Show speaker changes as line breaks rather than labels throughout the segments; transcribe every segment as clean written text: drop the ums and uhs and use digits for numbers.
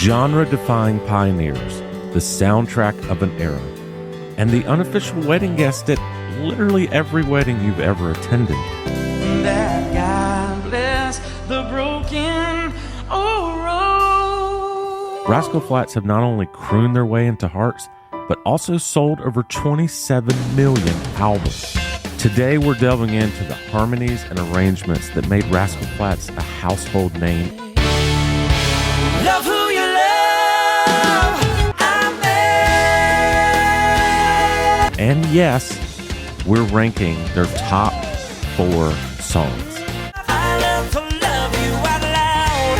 Genre-Defying Pioneers, the soundtrack of an era, and the unofficial wedding guest at literally every wedding you've ever attended.
That God bless the broken road.
Rascal Flatts have not only crooned their way into hearts, but also sold over 27 million albums. Today we're delving into the harmonies and arrangements that made Rascal Flatts a household name.
Love who you love. I'm there.
And yes, we're ranking their top 4 songs.
I love to love you out loud.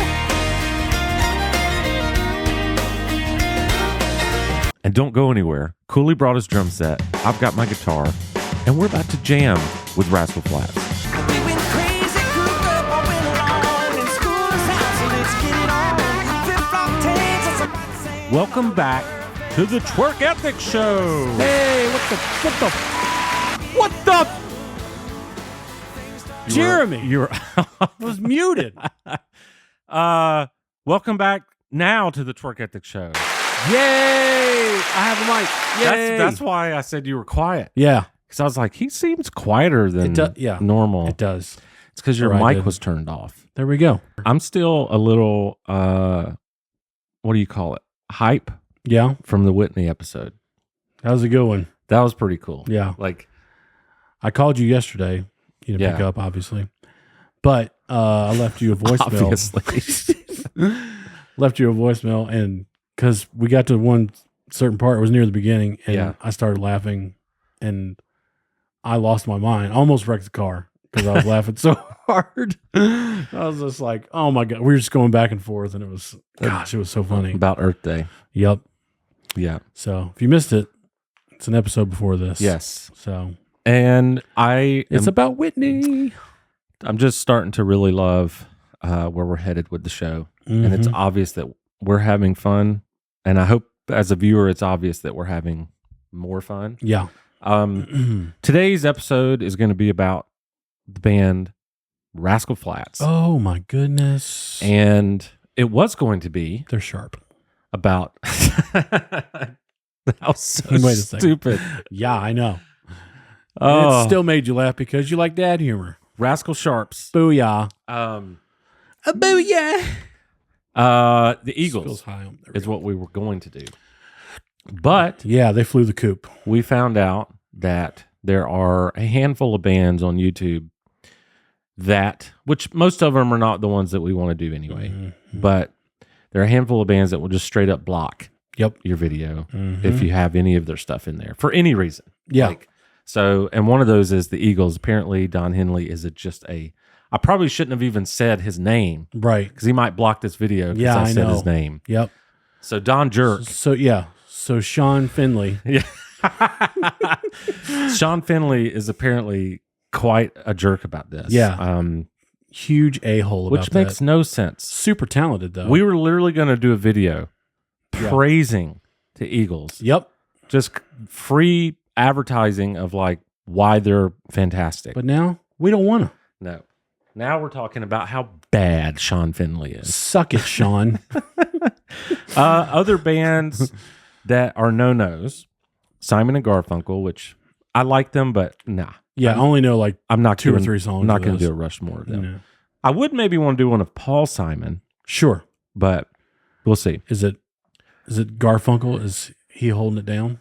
And don't go anywhere. Cooley brought his drum set. I've got my guitar. And we're about to jam with Rascal Flatts.
We went crazy, grew up, I went along in school's house, so let's get it on. Flip-flop tags, it's about the same.
Welcome back to the Twerk Ethic Show.
Hey, what the? Jeremy,
You were
I was muted.
welcome back now to the Twerk Ethic Show.
Yay! I have a mic. Yay!
That's why I said you were quiet.
Yeah,
Because I was like, he seems quieter than normal.
it does.
It's because your
Or I
mic
did.
was turned off.
There we go.
I'm still a little, what do you call it? Hype
Yeah,
from the Whitney episode.
that was a good one.
That was pretty cool.
Yeah,
Like,
I called you yesterday. You didn't pick
Yeah.
up, obviously, but I left you a voicemail.
obviously.
Left you a voicemail, and because we got to one certain part, it was near the beginning, and
Yeah.
I started laughing, and I lost my mind. I almost wrecked the car because I was laughing so hard. I was just like, "Oh my god!" We were just going back and forth, and it was so funny.
About Earth Day.
Yep.
Yeah.
So if you missed it, it's an episode before this.
Yes.
So
And
it's about Whitney.
I'm just starting to really love where we're headed with the show. And it's
Mhm.
obvious that we're having fun. And I hope as a viewer, it's obvious that we're having more fun.
Yeah.
Today's episode is going to be about the band Rascal Flatts.
Oh my goodness.
And it was going to be
They're sharp.
about that was so
Wait a second.
stupid.
Yeah, I know.
Oh,
It still made you laugh because you like dad humor.
Rascal Sharps.
Booyah.
Booyah. The
Feels
Eagles
high on there.
is what we were going to do. But
Yeah, they flew the coop.
we found out that there are a handful of bands on YouTube which most of them are not the ones that we want to do anyway,
Mhm.
but there are a handful of bands that will just straight up block
Yep.
your video
Mhm.
if you have any of their stuff in there for any reason.
Yeah.
And one of those is the Eagles. Apparently, Don Henley is I probably shouldn't have even said his name
Right.
because he might block this video because
Yeah,
I
I
said
know.
his name.
Yep.
So Don Jerk.
So yeah. So Sean Finley.
Yeah. Sean Finley is apparently quite a jerk about this.
Yeah. Huge a-hole about
Which makes
that.
no sense.
Super talented though.
We were literally going to do a video
Yeah.
praising the Eagles.
Yep.
Just free advertising of like why they're fantastic.
But now we don't want to.
No. Now we're talking about how bad Sean Finley is.
Suck it, Sean.
Other bands that are no-nos, Simon and Garfunkel, which I like them, but nah.
Yeah, I only know like
I'm not
2 or
doing-
3 songs.
I'm not
of
going to
those.
do a Rushmore of them.
No.
I would maybe want to do one of Paul Simon,
Sure.
but we'll see.
Is it Garfunkel? Is he holding it down?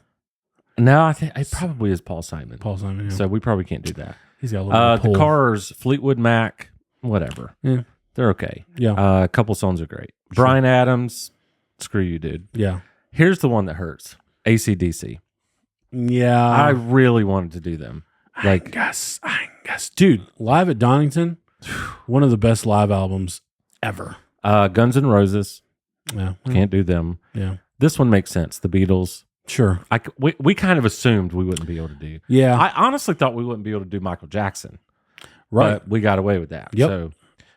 No, I think it probably is Paul Simon.
Paul Simon. Yeah.
So we probably can't do that.
He's got a little
The
pull.
Cars, Fleetwood Mac, whatever.
Yeah.
They're okay.
Yeah.
A couple songs are great. Bryan Adams, screw you, dude.
Yeah.
Here's the one that hurts. AC/DC.
Yeah.
I really wanted to do them. Like,
Angus. Dude, Live at Donington, one of the best live albums ever.
Guns N' Roses,
Yeah.
can't do them.
Yeah.
This one makes sense. The Beatles.
Sure.
We kind of assumed we wouldn't be able to do.
Yeah.
I honestly thought we wouldn't be able to do Michael Jackson.
Right.
But we got away with that.
Yep.
So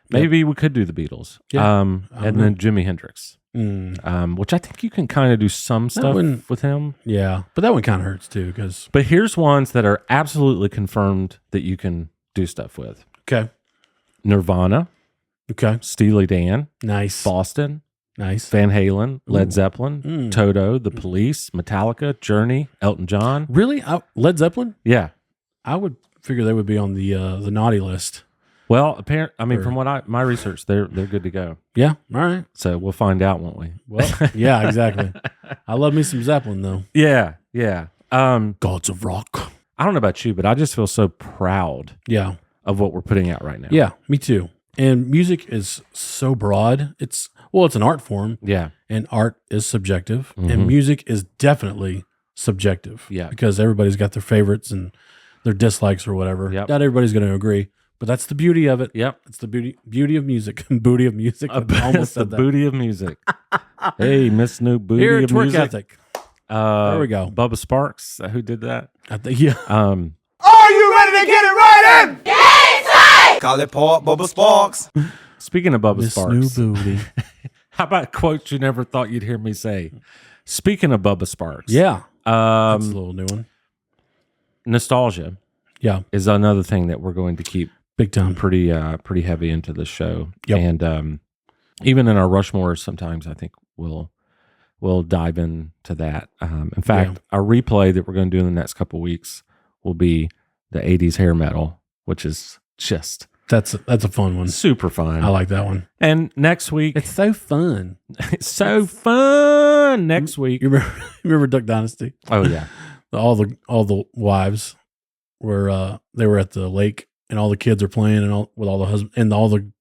maybe we could do the Beatles.
Yeah.
And then Jimi Hendrix. Which I think you can kind of do some stuff
one-
with him.
Yeah. But that one kind of hurts too because.
But here's ones that are absolutely confirmed that you can do stuff with.
Okay.
Nirvana,
Okay.
Steely Dan,
Nice.
Boston,
Nice.
Van Halen, Led
Ooh.
Zeppelin, Toto, The Police, Metallica, Journey, Elton John.
Really? Led Zeppelin?
Yeah.
I would figure they would be on the naughty list.
Well, from what my research, they're good to go.
Yeah. All right.
So we'll find out, won't we?
Well, yeah, exactly. I love me some Zeppelin though.
Yeah.
Gods of Rock.
I don't know about you, but I just feel so proud
Yeah.
of what we're putting out right now.
Yeah, me too. And music is so broad. It's an art form.
Yeah.
And art is subjective. And music is definitely subjective.
Yeah.
Because everybody's got their favorites and their dislikes or whatever.
Yep.
Not everybody's going to agree. But that's the beauty of it.
Yep.
It's the beauty of music. Booty of music. I almost
It's the
said that.
booty of music. Hey, Miss New Booty
Here
of
at Twerk
Music.
Ethic. There we go.
Bubba Sparks. Who did that?
I think, yeah.
Are you ready to get it right in? Yes, Call it Paul Bubba Sparks.
Speaking of Bubba
This
Sparks.
new booty.
How about quotes you never thought you'd hear me say? Speaking of Bubba Sparks.
Yeah. That's a little new one.
Nostalgia
Yeah.
is another thing that we're going to keep
Big time.
pretty heavy into the show.
Yep.
And even in our Rushmore, sometimes I think we'll dive into that. In fact, our replay that we're going to do in the next couple of weeks will be the 80s hair metal, which is just
That's a fun one.
super fun.
I like that one.
And next week,
It's so fun.
it's so fun. Next week,
You remember Duck Dynasty?
oh yeah,
All the wives were they were at the lake and all the kids are playing and all with all the husbands and all the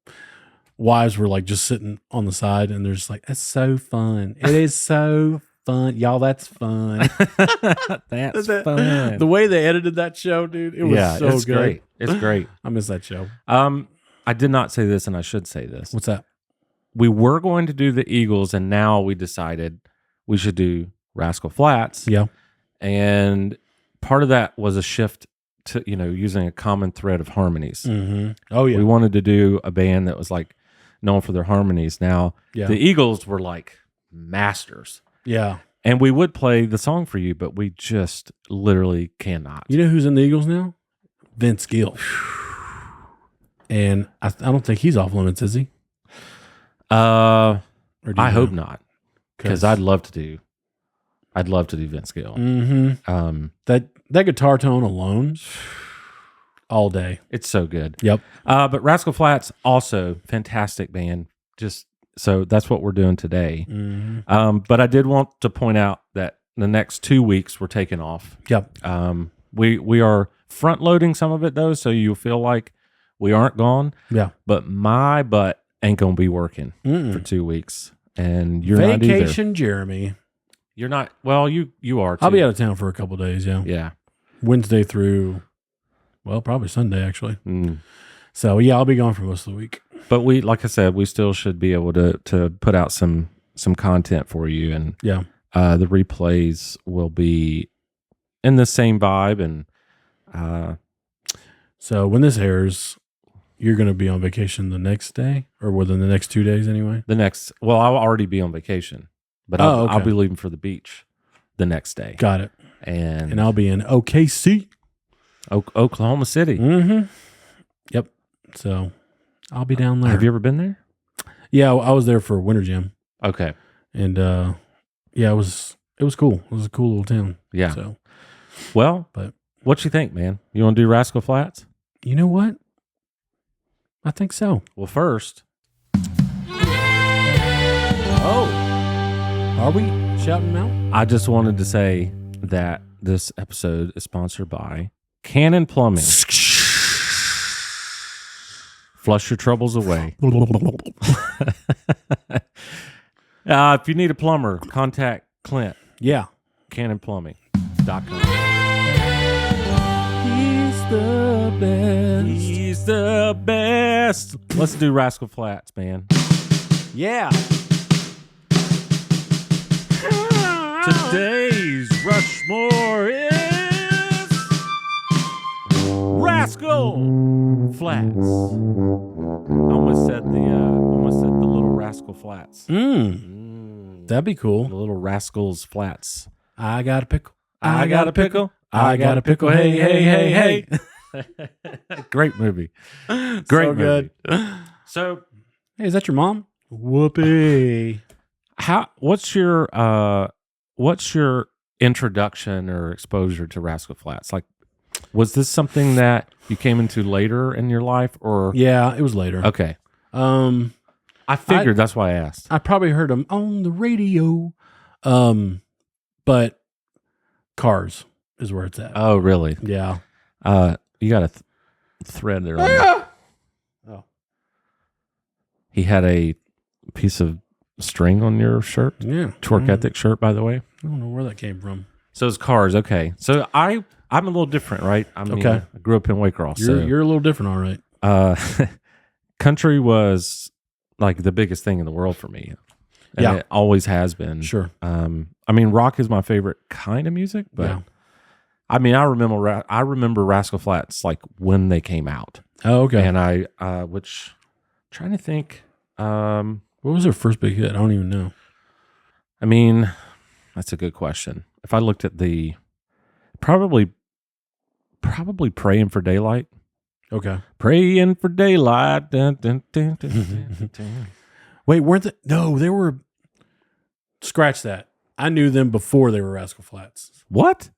wives were like just sitting on the side and they're just like, that's so fun. It is so fun. Y'all, that's fun.
that's fun.
The way they edited that show, dude, it was so
it's
good.
great. It's great.
I miss that show.
I did not say this, and I should say this.
What's that?
We were going to do the Eagles, and now we decided we should do Rascal Flatts.
Yeah.
And part of that was a shift to, using a common thread of harmonies.
Mm-hmm. Oh, yeah.
We wanted to do a band that was like known for their harmonies. Now,
Yeah.
the Eagles were like masters.
Yeah.
And we would play the song for you, but we just literally cannot.
You know who's in the Eagles now? Vince Gill. And I don't think he's off limits, is he?
I
Or do you
hope
know?
not, because I'd love to do Vince Gill.
Mm-hmm. That guitar tone alone, all day.
It's so good.
Yep.
But Rascal Flatts, also fantastic band. Just so that's what we're doing today.
Mm-hmm.
But I did want to point out that the next 2 weeks we're taking off.
Yep.
We are front loading some of it though, so you feel like we aren't gone.
Yeah.
But my butt ain't gonna be working for 2 weeks, and you're not either.
Vacation, Jeremy.
You're not. Well, you are. Too.
I'll be out of town for a couple of days. Yeah.
Yeah.
Wednesday through, well, probably Sunday actually.
Mm.
So yeah, I'll be gone for most of the week.
But we, like I said, we still should be able to put out some content for you, and
Yeah.
the replays will be in the same vibe. And
So when this airs, you're going to be on vacation the next day, or within the next 2 days anyway.
I'll already be on vacation, but
Oh,
I'll
okay.
be leaving for the beach the next day,
Got it.
and
And I'll be in OKC.
Oklahoma City.
Mm-hmm. Yep. So I'll be down there.
Have you ever been there?
Yeah, I was there for Winter Jam,
Okay.
and yeah, it was cool. It was a cool little town.
Yeah.
So
Well,
But-
what you think, man? You want to do Rascal Flatts?
you know what? I think so.
Well, first,
Oh, are we shouting out?
I just wanted to say that this episode is sponsored by Cannon Plumbing. Flush your troubles away. If you need a plumber, contact Clint.
Yeah.
CannonPlumbing.com.
He's the best.
He's the best. Let's do Rascal Flatts, man.
Yeah.
Today's Rushmore is Rascal Flatts. I almost said the little Rascal Flats.
That'd be
The
cool.
little Rascals Flats.
I got a pickle.
I got a pickle.
I got a pickle. Hey, hey, hey, hey.
Great movie. Great
So
movie.
good.
So
Hey, is that your mom? Whoopee.
What's your introduction or exposure to Rascal Flatts? Like, was this something that you came into later in your life, or
Yeah, it was later.
okay?
Um,
I figured that's why I asked.
I probably heard them on the radio. But Cars is where it's at.
Oh, really?
Yeah.
You got a thread there. On
Oh.
He had a piece of string on your shirt.
Yeah.
Twerk Ethic shirt, by the way.
I don't know where that came from.
So it's Cars. Okay. So I'm a little different, right? I mean,
Okay.
I grew up in Waycross.
You're a little different, all right.
Country was like the biggest thing in the world for me. And
Yeah.
it always has been.
Sure.
I mean, rock is my favorite kind of music, but
Yeah.
I mean, I remember Rascal Flatts like when they came out,
Oh, okay.
and trying to think.
What was their first big hit? I don't even know.
I mean, that's a good question. If I looked at the probably Praying for Daylight.
Okay.
Praying for daylight. Dun, dun, dun, dun, dun, dun.
Wait, weren't they? No, they were. Scratch that. I knew them before they were Rascal Flatts.
What?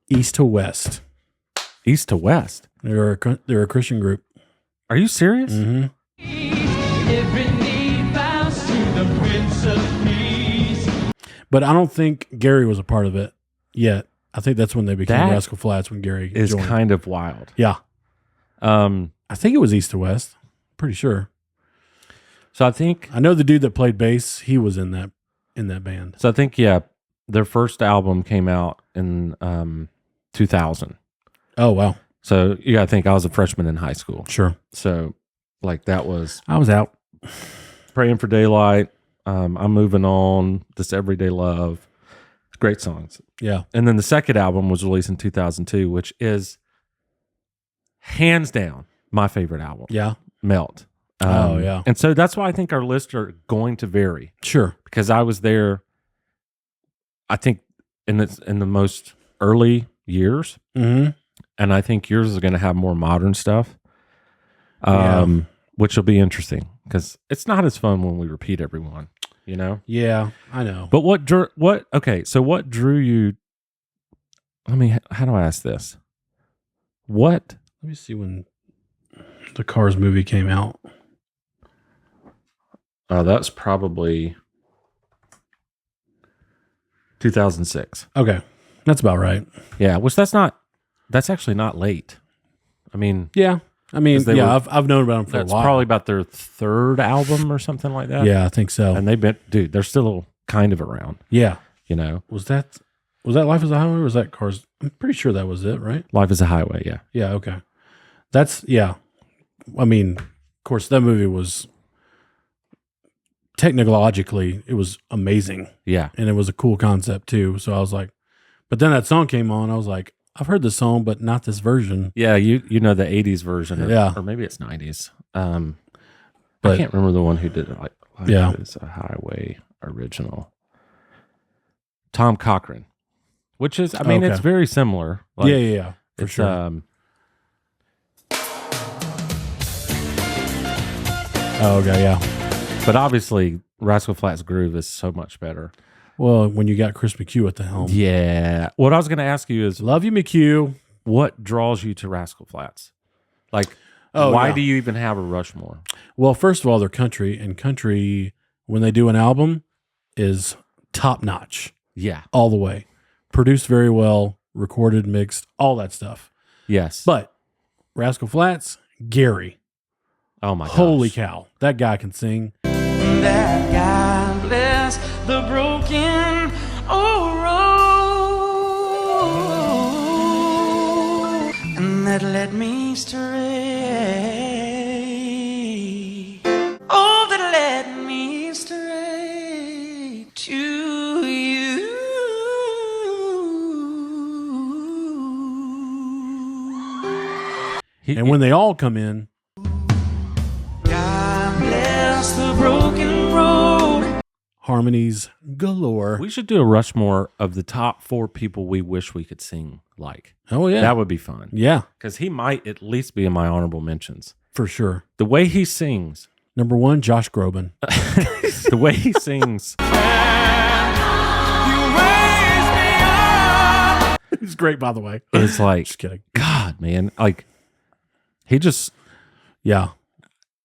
East to West.
East to West.
They're a Christian group.
Are you serious?
Mm-hmm.
Every knee bows to the Prince of Peace.
But I don't think Gary was a part of it yet. I think that's when they became
That
Rascal Flatts, when Gary
Is
joined.
kind of wild.
Yeah.
Um,
I think it was East to West. Pretty sure.
so I think
I know the dude that played bass, he was in that band.
yeah, their first album came out in 2000.
Oh, wow.
So you got to think I was a freshman in high school.
Sure.
So like that was
I was out.
Praying for Daylight. I'm Moving On. This Everyday Love. Great songs.
Yeah.
And then the second album was released in 2002, which is hands down my favorite album.
Yeah.
Melt.
Oh, yeah.
And so that's why I think our lists are going to vary,
Sure.
because I was there, I think, in the most early years.
Mm-hmm.
And I think yours is going to have more modern stuff,
Yeah.
which will be interesting because it's not as fun when we repeat everyone, you know?
Yeah, I know.
But what drew you? How do I ask this? What?
Let me see when the Cars movie came out.
That's probably 2006.
Okay. That's about right.
Yeah, which that's actually not late. I mean,
Yeah. I mean,
'Cause they
yeah,
were-
I've known about them for a
that's
while.
probably about their third album or something like that.
Yeah, I think so.
And they're still kind of around,
Yeah.
you know?
Was that Life is a Highway, or was that Cars? I'm pretty sure that was it, right?
Life is a Highway, yeah.
Yeah, okay. Yeah. I mean, of course, that movie was technologically, it was amazing.
Yeah.
And it was a cool concept too. So I was like, but then that song came on. I was like, I've heard this song, but not this version.
Yeah, you know the 80s version.
Yeah.
Or maybe it's 90s.
But-
I can't remember the one who did it. Life
Yeah.
is a Highway original. Tom Cochran. Which is,
Okay.
it's very similar. Like,
Yeah. For
it's,
sure. Oh, okay, yeah.
But obviously, Rascal Flatts' groove is so much better.
Well, when you got Chris McHugh at the helm.
Yeah. What I was going to ask you is,
Love you, McHugh.
what draws you to Rascal Flatts? Like,
Oh,
why
yeah.
do you even have a Rushmore?
Well, first of all, they're country, and country, when they do an album, is top notch
Yeah.
all the way. Produced very well, recorded, mixed, all that stuff.
Yes.
But Rascal Flatts, Gary.
oh my gosh.
Holy cow. That guy can sing.
That God bless the broken road, and that led me stray. Oh, that led me stray to you.
And when they all come in,
God bless the broken road.
harmonies galore.
we should do a Rushmore of the top 4 people we wish we could sing like.
Oh, yeah.
That would be fun.
Yeah,
Because he might at least be in my honorable mentions.
for sure.
The way he sings
Number 1, Josh Groban.
The way he sings.
He's great, by the way.
It's like,
Just kidding.
God, man. Like, he just,
Yeah.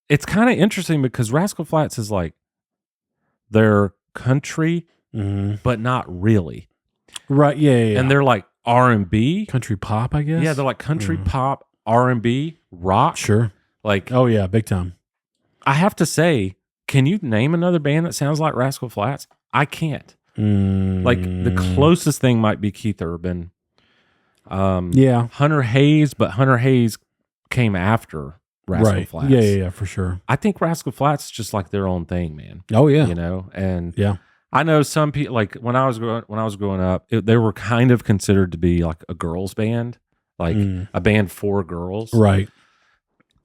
it's kind of interesting because Rascal Flatts is like, they're country, but not really.
Right. Yeah.
And they're like R&B.
country pop, I guess.
Yeah, they're like country pop, R&B, rock.
Sure.
Like,
Oh, yeah. Big time.
I have to say, can you name another band that sounds like Rascal Flatts? I can't. Like, the closest thing might be Keith Urban.
Yeah.
Hunter Hayes, but Hunter Hayes came after Rascal Flatts.
Yeah, for sure.
I think Rascal Flatts is just like their own thing, man.
Oh, yeah.
You know, and
Yeah.
I know some people, like when I was growing up, they were kind of considered to be like a girls band, like a band for girls.
Right.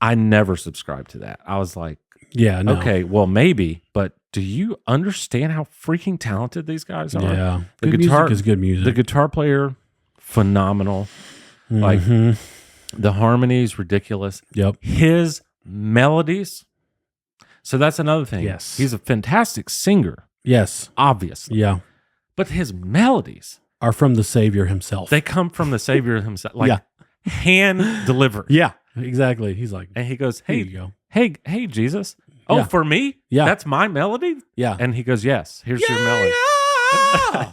I never subscribed to that. I was like,
Yeah. No.
okay, well maybe, but do you understand how freaking talented these guys are?
Yeah.
The
Good
guitar
music is good music.
The guitar player, phenomenal. Like the harmonies, ridiculous.
Yep.
His melodies. So that's another thing.
Yes.
He's a fantastic singer,
Yes.
obviously.
Yeah.
But his melodies,
Are from the Savior himself.
they come from the Savior himself, like
Yeah.
hand delivered.
Yeah. Exactly. He's like,
And he goes,
here
"Hey,
you go.
hey, Jesus! Oh,
Yeah.
for me?
Yeah.
That's my melody."
Yeah.
And he goes, "Yes, here's your melody."
Yeah.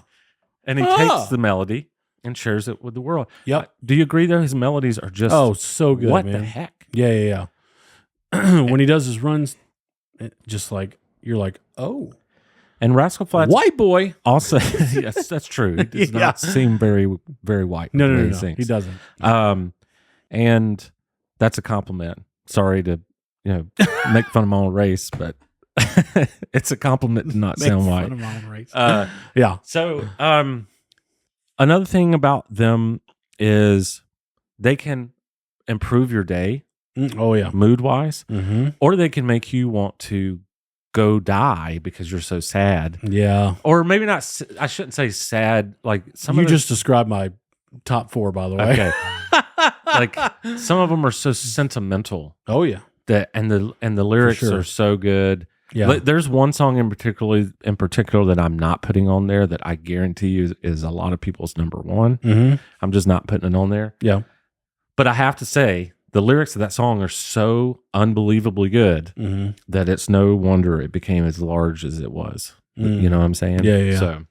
And he
Ah.
takes the melody and shares it with the world.
Yep.
Do you agree? Though his melodies are just
Oh, so good.
what
man.
the heck?
Yeah. When he does his runs, just like, you're like, oh,
And Rascal Flatts
white boy.
also, yes, that's true. He does
Yeah.
not seem very, very white.
No,
when
no,
he
no.
sings.
He doesn't.
And that's a compliment. Sorry to, make fun of my own race, but it's a compliment to not sound white.
Yeah.
So, another thing about them is they can improve your day
Oh, yeah.
mood wise,
Mm-hmm.
or they can make you want to go die because you're so sad.
Yeah.
Or maybe not. I shouldn't say sad. Like some
You
of the,
just described my top 4, by the way.
okay. Like some of them are so sentimental
Oh, yeah.
that, and the lyrics
sure.
are so good.
Yeah.
But there's one song in particular that I'm not putting on there that I guarantee you is a lot of people's number one.
Mm-hmm.
I'm just not putting it on there.
Yeah.
But I have to say, the lyrics of that song are so unbelievably good
Mm-hmm.
that it's no wonder it became as large as it was. You know what I'm saying?
Yeah.
So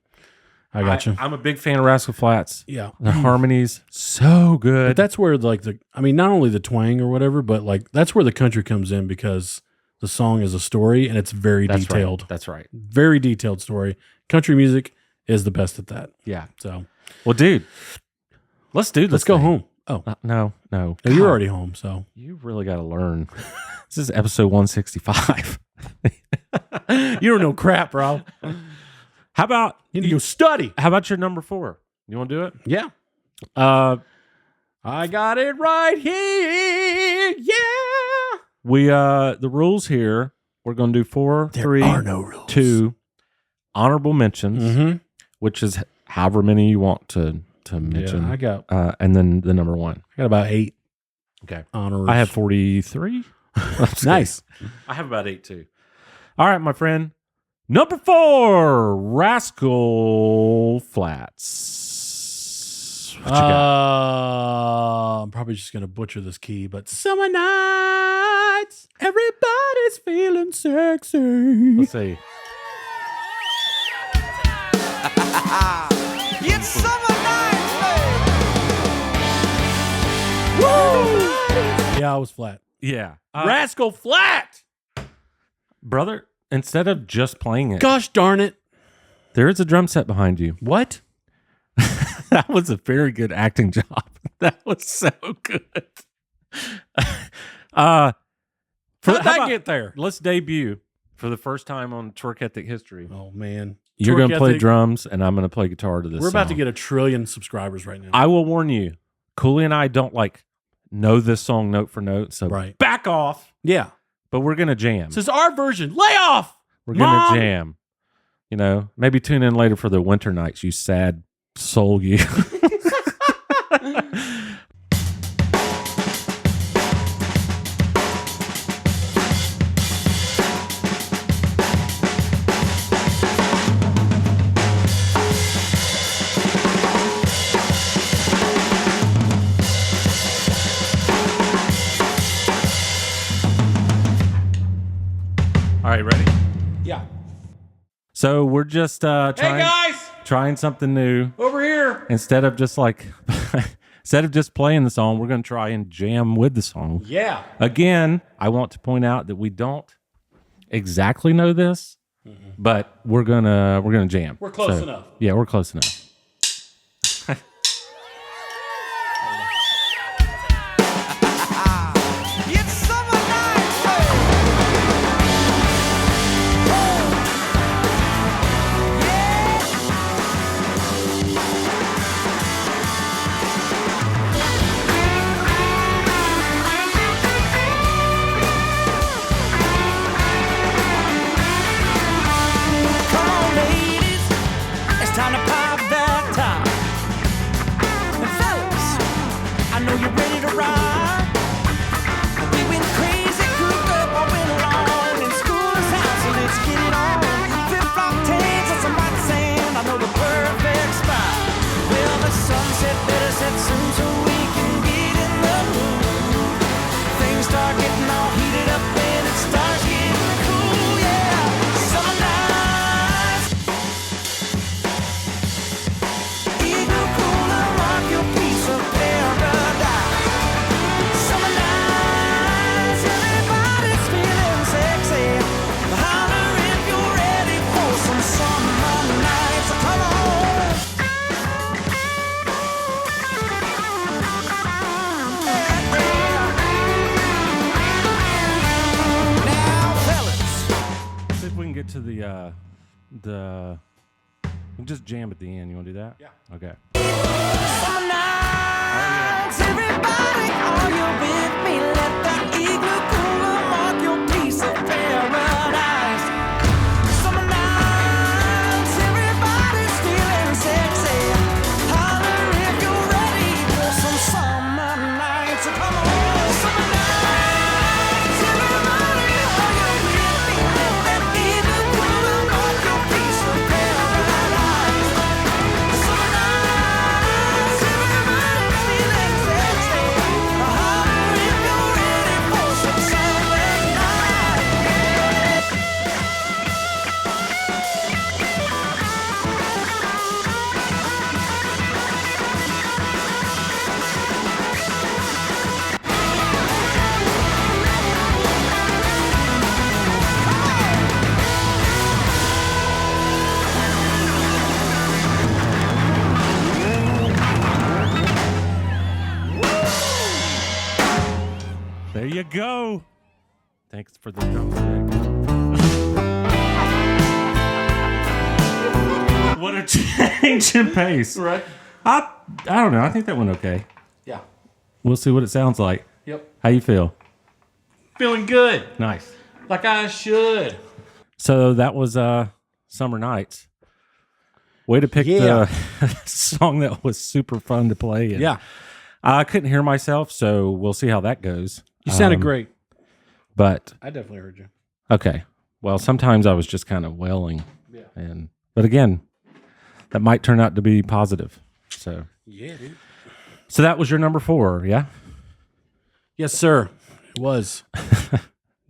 I got you.
I'm a big fan of Rascal Flatts.
Yeah.
The harmonies, so good.
But that's where not only the twang or whatever, but like that's where the country comes in because the song is a story and it's very
That's
detailed.
Right. That's right.
Very detailed story. Country music is the best at that.
Yeah.
So
Well, dude, let's do this.
let's go
thing.
home. Oh,
No.
no,
God,
you're already home. So
You really got to learn. This is episode 165.
you don't know crap, bro.
How about
You need to go study.
How about your number 4? You want to do it?
Yeah.
I got it right here. Yeah. We the rules here. We're going to do 4, 3,
are no rules.
2 honorable mentions,
Mm-hmm.
which is however many you want to mention.
Yeah, I got
and then the number 1.
about 8
Okay.
honors.
I have 43.
Nice.
I have about 8 too. All right, my friend. Number 4, Rascal Flatts. What you got?
I'm probably just gonna butcher this key, but summer nights, everybody's feeling sexy.
Let's see.
It's summer night,
Yeah, I was flat.
Yeah.
Rascal Flat.
Brother, instead of just playing it,
Gosh darn it!
there is a drum set behind you.
What?
That was a very good acting job. That was so good.
How did
how
I
about-
get there?
Let's debut for the first time on Twerk Ethic history.
Oh man,
You're
Twerk
going to play
Ethic.
drums, and I'm going to play guitar to this
We're about to
song.
get 1 trillion subscribers right now.
I will warn you, Cooley and I don't know this song note for note, so
Right.
back off.
Yeah,
But we're going to jam.
this is our version. Lay off.
We're going
Mom!
to jam. Maybe tune in later for the winter nights, you sad soul, you. So we're just trying something new.
Over here.
Instead of just playing the song, we're going to try and jam with the song.
Yeah.
Again, I want to point out that we don't exactly know this, but we're gonna jam.
We're close enough.
Yeah, we're close enough.
It's summer night. Come on, ladies, it's time to pop that top. And fellas, I know you're ready to ride. We went crazy, cooped up all winter long in school's house, so let's get it on. Flip-flop tanks and some white sand, I know the perfect spot. Well, the sunset better set soon so we can get in the mood. Things start getting all heated up and it starts getting cool, yeah. Summer nights, igloo cooler, mark your piece of paradise. Summer nights, everybody's feeling sexy. Holler if you're ready for some summer nights. Come on. Now, fellas,
See if we can get to the we'll just jam at the end. You want to do that?
Yeah.
Okay.
summer nights, everybody, are you with me? Let that igloo cooler mark your piece of paradise. Summer nights, everybody's feeling sexy. Holler if you're ready for some summer nights. Come on, summer nights, everybody, are you with me? Let that igloo cooler mark your piece of paradise. Summer nights, everybody's feeling sexy. Holler if you're ready for some summer nights.
There you go. Thanks for the drumstick. What a change in pace.
Right.
I don't know. I think that went okay.
Yeah.
We'll see what it sounds like.
Yep.
How you feel?
Feeling good.
Nice.
Like I should.
So that was Summer Nights. Way to pick
Yeah.
the song that was super fun to play. And
Yeah.
I couldn't hear myself, so we'll see how that goes.
You sounded great.
But
I definitely heard you.
okay. Well, sometimes I was just kind of wailing.
Yeah.
But again, that might turn out to be positive. So
Yeah, dude.
so that was your number 4, yeah?
Yes, sir. It was.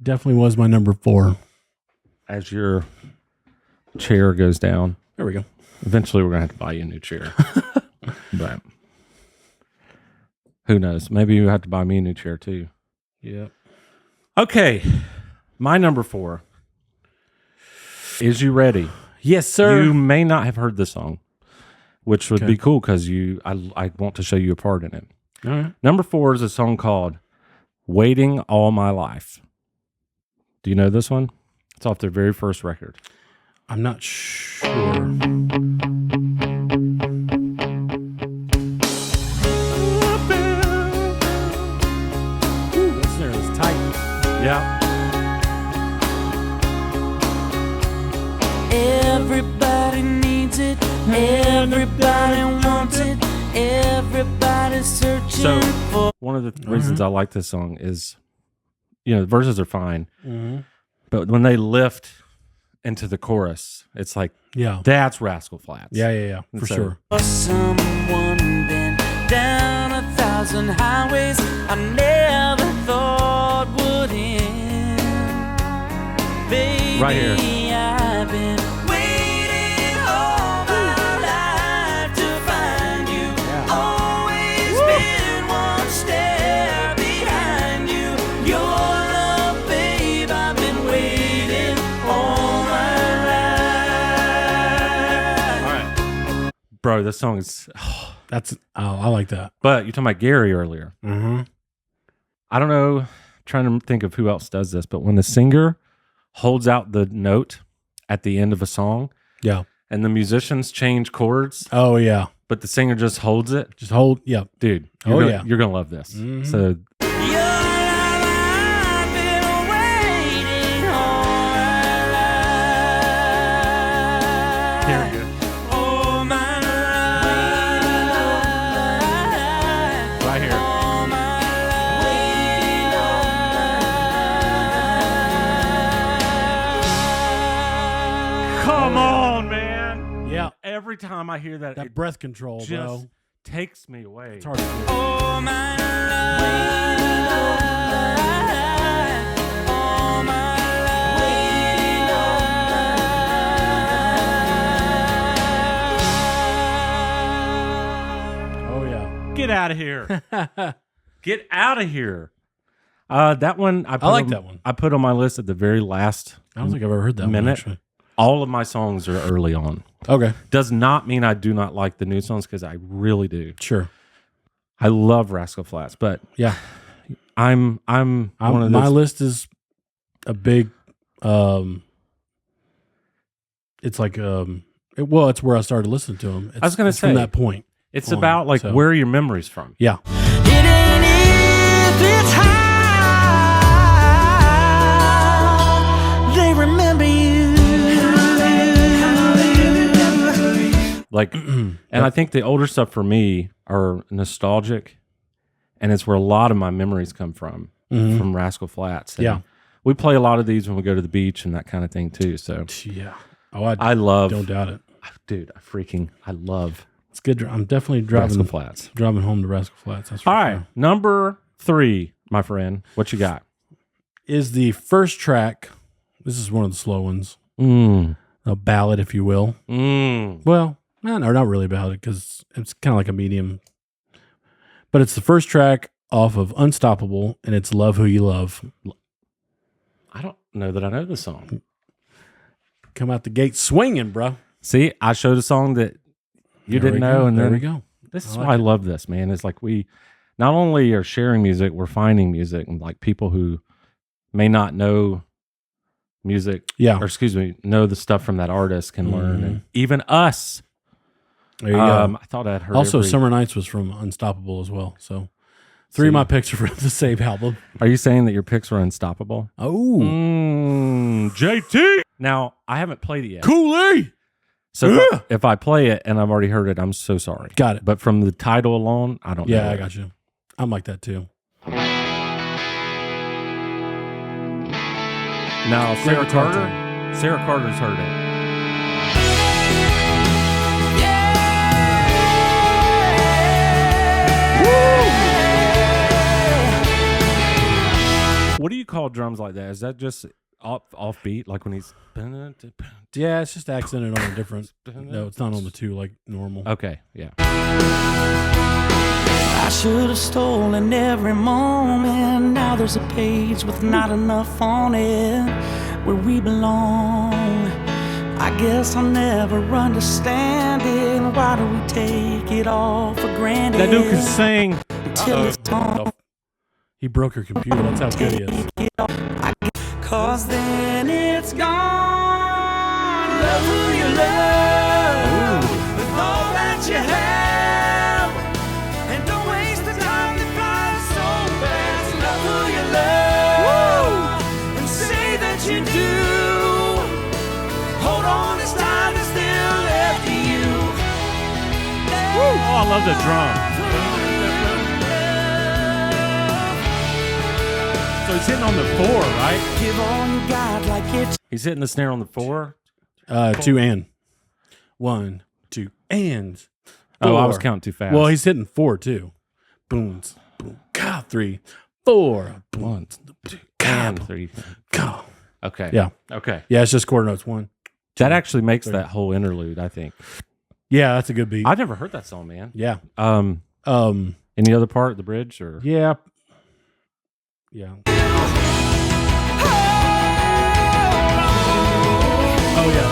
Definitely was my number 4.
As your chair goes down.
There we go.
Eventually we're gonna have to buy you a new chair. But who knows? Maybe you have to buy me a new chair too.
Yeah.
Okay. My number 4. Is you ready?
Yes, sir.
You may not have heard this song, which would
Okay.
be cool because I want to show you a part in it.
All right.
Number 4 is a song called Waiting All My Life. Do you know this one? It's off their very first record.
I'm not sure. Ooh, that snare is tight.
Yeah.
Everybody needs it. Everybody wants it. Everybody's searching
So
for.
one of the reasons I like this song is, the verses are fine, but when they lift into the chorus, it's like,
Yeah.
that's Rascal Flatts.
Yeah. For
So-
sure.
For someone been down 1,000 highways I never thought would end. Baby,
Right here.
I've been waiting
Bro, this song is.
I like that.
But you're talking about Gary earlier.
Mm-hmm.
I don't know. I'm trying to think of who else does this, but when the singer holds out the note at the end of a song,
Yeah.
and the musicians change chords,
Oh yeah.
but the singer just holds it,
Just hold. Yeah.
dude.
Oh,
You're
yeah.
you're gonna love this.
Mhm.
So here we go. Right here. Come on, man.
Yeah.
Every time I hear that,
That
it
breath control,
just
bro.
takes me away.
It's hard to do. Oh yeah.
Get out of here. Get out of here. That one I
like that one.
I put on my list at the very last
I don't think I've ever heard that one
minute.
actually.
All of my songs are early on.
Okay.
Does not mean I do not like the new songs, because I really do.
Sure.
I love Rascal Flatts, but
Yeah.
I'm one of
my
those.
list is a big it's like it's where I started listening to him.
I was gonna
it's from
say,
that point.
It's
on,
about like
so.
where are your memories from?
Yeah.
It ain't if it's how they remember you.
Like, and I think the older stuff for me are nostalgic, and it's where a lot of my memories come from Rascal Flatts. And
Yeah.
we play a lot of these when we go to the beach and that kind of thing too. So
Yeah. Oh,
I love,
don't doubt it.
dude. I love
It's good. I'm definitely
Rascal Flatts.
driving home to Rascal Flatts. That's for
All right,
sure.
number 3, my friend. What you got?
Is the first track. This is one of the slow ones.
Mm.
A ballad, if you will.
Mm.
Well, no, not really a ballad because it's kind of like a medium. But it's the first track off of Unstoppable, and it's Love Who You Love.
I don't know that I know the song.
Come out the gate swinging, bro.
See, I showed a song that you
There
didn't
we
know,
go.
and
there
then
we go.
this is
I like
why I love this, man. It's like we not only are sharing music, we're finding music, and like people who may not know music,
Yeah.
or excuse me, know the stuff from that artist can learn, and even us.
There you go.
I thought I'd heard.
Also,
every-
Summer Nights was from Unstoppable as well. So 3 of my picks are from the same album.
Are you saying that your picks were unstoppable?
Oh,
JT. Now I haven't played it yet,
Cooley.
so if I play it and I've already heard it, I'm so sorry.
Got it.
But from the title alone, I don't know.
Yeah, I
it.
got you. I'm like that too.
Now Sarah
Great
Carter.
guitar
Sarah Carter's heard it. What do you call drums like that? Is that just off beat, like when he's?
Yeah, it's just accented on a different. No, it's not on the 2 like normal.
Okay, yeah.
I should have stolen every moment. Now there's a page with not enough on it where we belong. I guess I'll never understand it. Why do we take it all for granted?
That dude can sing.
Till it's gone.
He broke her computer. That's how good he is.
Cause then it's gone. Love who you love with all that you have. And don't waste the time that flies so fast. Love who you love and say that you do. Hold on, this time is still left to you.
Oh, I love the drum. So he's hitting on the 4, right?
Give all you got like it's
He's hitting the snare on the 4.
2 and 1, 2 and.
Oh, I was
4.
counting too fast.
Well, he's hitting 4 too. Boom, boom, ka, 3, 4, boom,
1,
2,
and 3.
ka.
Okay.
Yeah,
Okay.
yeah. It's just quarter notes. 1.
That actually makes
3.
that whole interlude, I think.
Yeah, that's a good beat.
I've never heard that song, man.
Yeah.
Any other part, the bridge, or?
Yeah. Yeah. Oh yeah.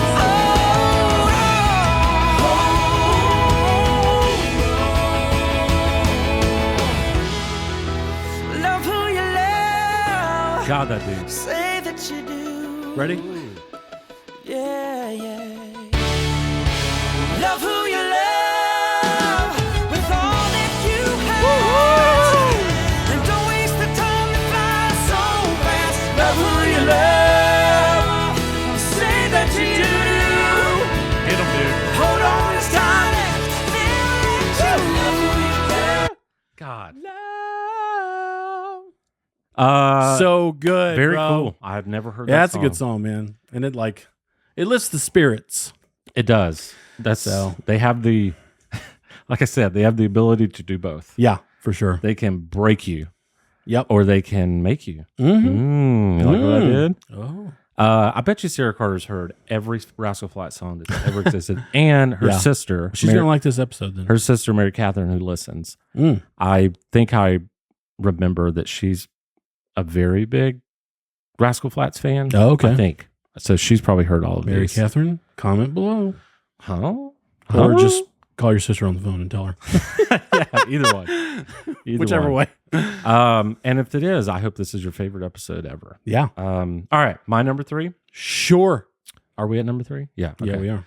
God, that dude.
Say that you do.
Ready?
Yeah, yeah. Love who you love with all that you have. And don't waste the time that flies so fast. Love who you love. Say that you do.
Hit him, dude.
Hold on this time. Love who you love.
God.
So good.
Very
bro.
cool. I've never heard that
Yeah, that's
song.
a good song, man. And it lifts the spirits.
It does. They have the, like I said, they have the ability to do both.
Yeah, for sure.
They can break you.
Yep.
Or they can make you.
Mm-hmm.
You like what I did?
Oh.
I bet you Sarah Carter's heard every Rascal Flatts song that's ever existed, and her sister.
She's gonna like this episode then.
Her sister, Mary Catherine, who listens.
Mm.
I think I remember that she's a very big Rascal Flatts fan.
Oh, okay.
I think so. She's probably heard all of
Mary
these.
Catherine, comment below.
Huh?
Or just call your sister on the phone and tell her.
Yeah, either one.
Whichever way.
And if it is, I hope this is your favorite episode ever.
Yeah.
All right. My number 3.
Sure.
Are we at number 3? Yeah.
Yeah,
okay.
we are.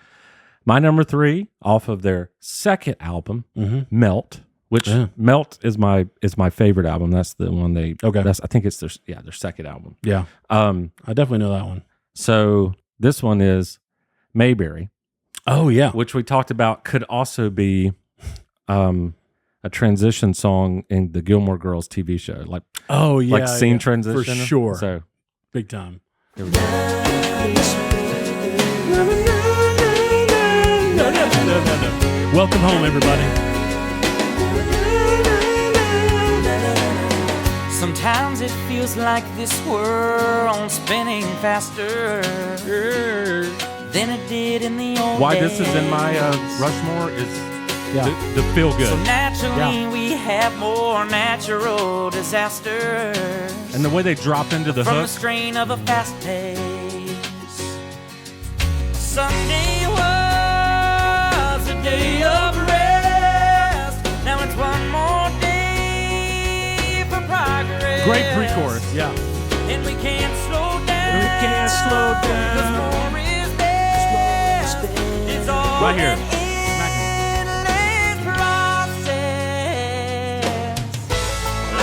My number 3 off of their second album,
Mm-hmm.
Melt, which Melt is my favorite album. That's the one they.
Okay.
I think it's their second album.
Yeah. I definitely know that one.
So this one is Mayberry,
Oh, yeah.
which we talked about could also be a transition song in the Gilmore Girls TV show, like
Oh, yeah.
like scene
yeah.
transition
For sure.
So
Big time.
here we go.
Welcome home, everybody.
Sometimes it feels like this world's spinning faster than it did in the old
Why
days.
this is in my Rushmore is
Yeah.
the feel good,
So naturally we have more natural disasters
and the way they drop into the
from the
hook.
strain of a fast pace. Sunday was a day of rest. Now it's one more day for progress.
Great pre-chorus. Yeah.
And we can't slow down.
We can't slow down.
'Cause more is best. It's all
Right here.
an endless process.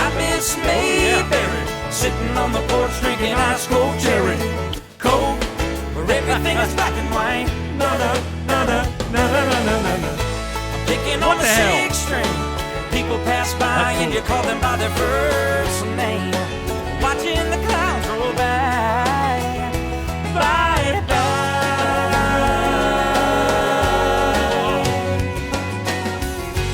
I miss Mayberry, sitting on the porch drinking ice cold cherry coke, where everything is black and white. Picking on the sixth string. People pass by and you call them by their first name. Watching the clouds roll by, by.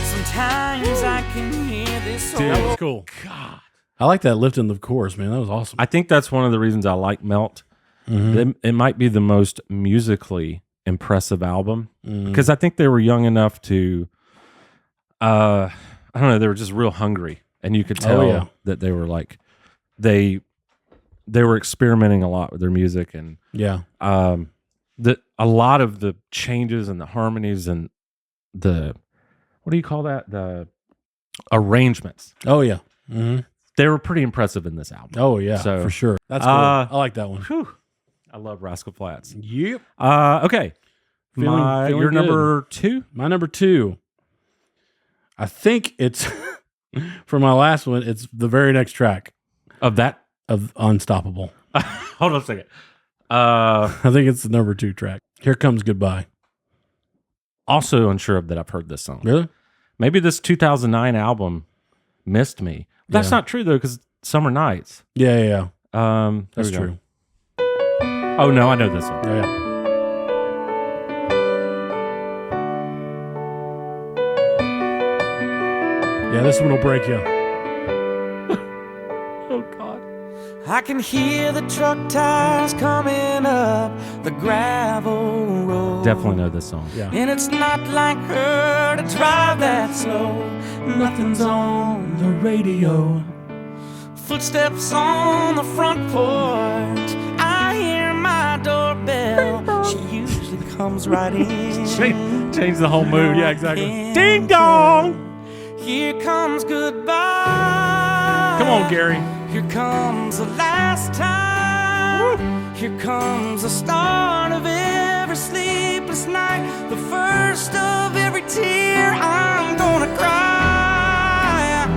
Sometimes I can hear this
Dude, that
old
was cool. God. I like that lift in the chorus, man. That was awesome.
I think that's one of the reasons I like Melt. It might be the most musically impressive album because I think they were young enough to, I don't know, they were just real hungry, and you could tell that they were like they were experimenting a lot with their music, and
Yeah.
that a lot of the changes and the harmonies and the what do you call that, the arrangements,
Oh, yeah. Mm-hmm.
they were pretty impressive in this album.
Oh, yeah.
So,
for sure. That's cool. I like that one.
Whew. I love Rascal Flatts.
Yep.
Okay.
Feeling
Your
good.
number 2?
My number 2. I think it's for my last one. It's the very next track
Of that?
of Unstoppable.
Hold on a second.
I think it's the number 2 track. Here Comes Goodbye.
Also unsure of that I've heard this song.
Really?
Maybe this 2009 album missed me. That's
Yeah.
not true, though, because Summer Nights.
Yeah, yeah, yeah.
There
That's
we go.
true.
Oh, no, I know this one.
Oh, yeah. Yeah, this one will break you.
Oh, God.
I can hear the truck tires coming up the gravel road.
Definitely know this song.
Yeah.
And it's not like her to drive that slow. Nothing's on the radio. Footsteps on the front porch. I hear my doorbell. She usually comes right in.
Change the whole mood. Yeah, exactly.
And
Ding dong.
Here comes goodbye.
Come on, Gary.
Here comes the last time. Here comes the start of every sleepless night. The first of every tear I'm gonna cry.